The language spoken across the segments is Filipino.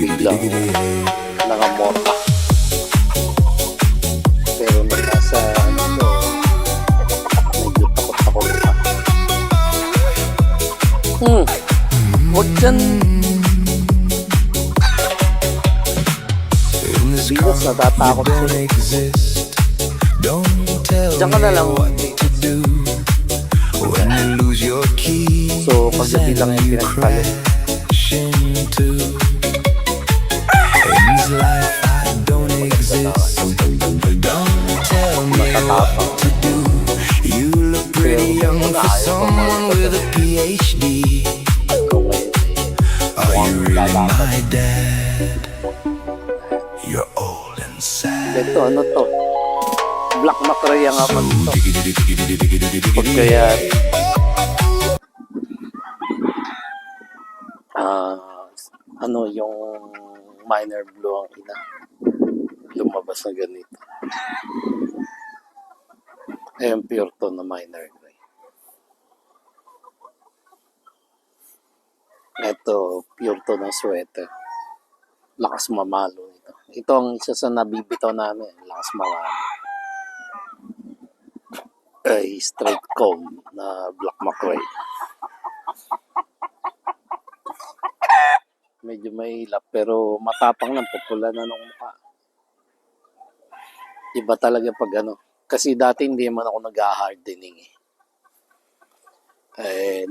Biglang nangamorta. Pero nung nasa ano to, medyo takot-takot pa. Huwag dyan. Bigas, natatakot sila. Diyan ka na lang. So, kagabi lang yung pinagpalit. Matatapang. You look pretty young for someone with a PhD. Are you really my dad? You're old and sad. Ito, ano to? Black Macrae ang ako nito. Pag kaya ano yung minor blue ang ina lumabas na ganito. Ayun, pure tone na minor gray. Ito, pure tone ng sweater. Lakas mamalo ito. Ito ang isa sa nabibitaw namin. Lakas mamalo. Ay, straight comb na Black Macrae. Medyo may hilap pero matapang lang, pupula na nung mukha. Iba talaga pag ano. Kasi dati hindi man ako nag-hardening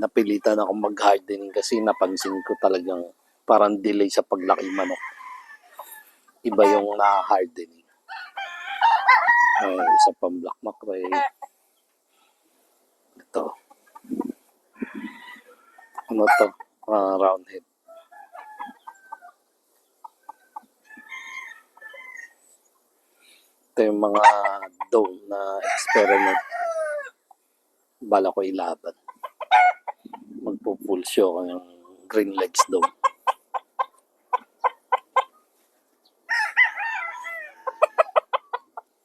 napilitan ako mag-hardening kasi napansin ko talagang parang delay sa paglaki manok. Iba yung na-hardening. Isa pang Black Macrae. Ito. Ano to? Round head. Ito yung mga dome na experiment. Bala ko ilaban. Magpo-full show ko yung green legs dome.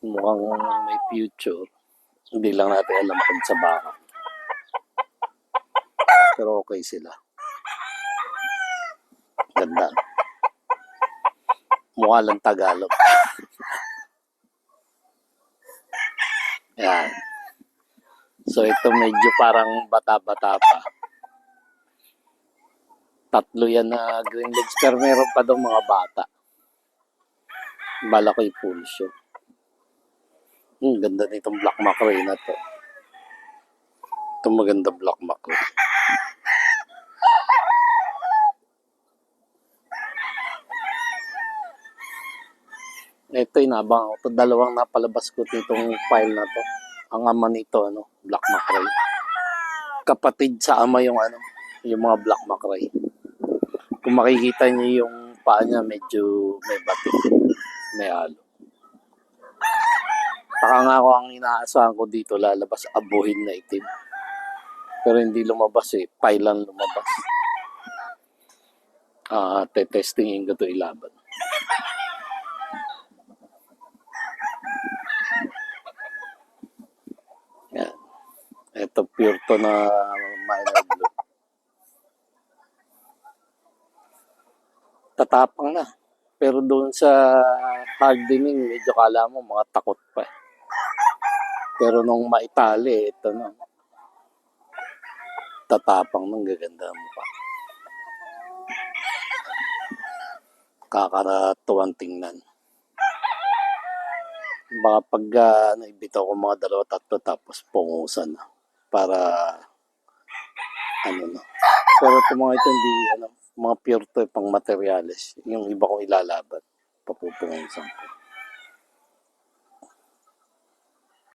Mukhang may future. Hindi lang natin alam kung sa baka. Pero okay sila. Ganda. Mukha lang Tagalog. Yan. So ito medyo parang bata-bata pa. Tatlo yan na green legs pero meron pa daw mga bata. Bala ko full show. Ganda nitong Black Macrae na to. Itong maganda Black Macrae. Ito inabang ako. Dalawang napalabas ko nitong file na to. Ang ama nito, Black Macrae. Kapatid sa ama yung yung mga Black Macrae. Kung makikita niyo yung paa niya, medyo may batik. May halo. Taka nga ako ang inaasahan ko dito, lalabas abuhin na itim. Pero hindi lumabas pailan lumabas. Testingin ko ito ilaban. Yan. Ito pure to na minor blue. Tatapang na. Pero doon sa hardening, medyo kala mo mga takot pa. Pero nung maitali, ito na. Tatapang ng gaganda mo pa. Kakaratuan tingnan. Baka pag naibitaw ko mga 2-3 tapos pungusan na. Para na. Pero itong mga ito hindi mga pure to pang materials. Yung iba kong ilalaban. Papupungusan ko.